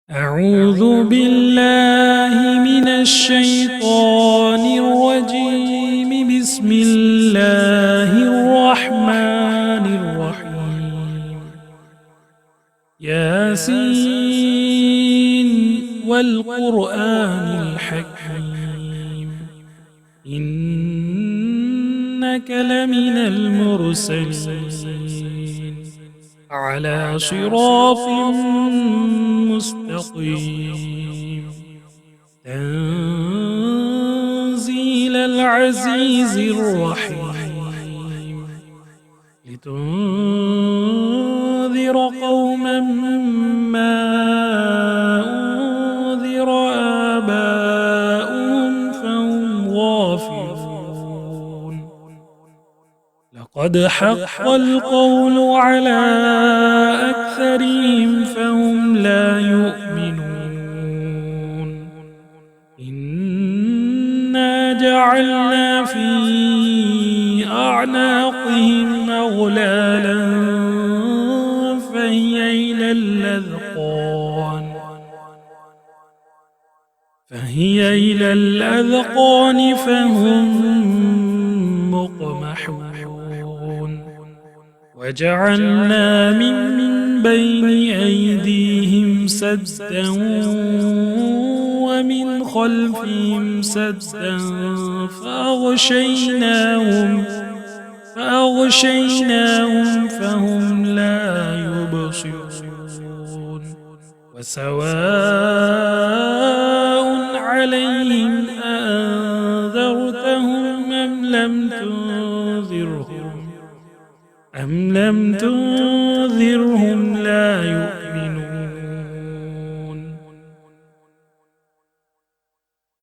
أعوذ بالله من الشيطان الرجيم. بسم الله الرحمن الرحيم. ياسين والقرآن الحكيم إنك لمن المرسلين على صراط مستقيم تنزيل العزيز الرحيم لتنذر قوما ما أنذر آباؤهم فهم غافلون. لقد حق القول على أكثرهم فهم لا يؤمنون. إنا جعلنا في أعناقهم أغلالا فهي إلى الأذقان فهم مقمحون. وجعلنا من بين أيديهم سدا ومن خلفهم سدا فأغشيناهم فهم لا يبصرون. وسواء عليهم أأنذرتهم أم لم تنذرهم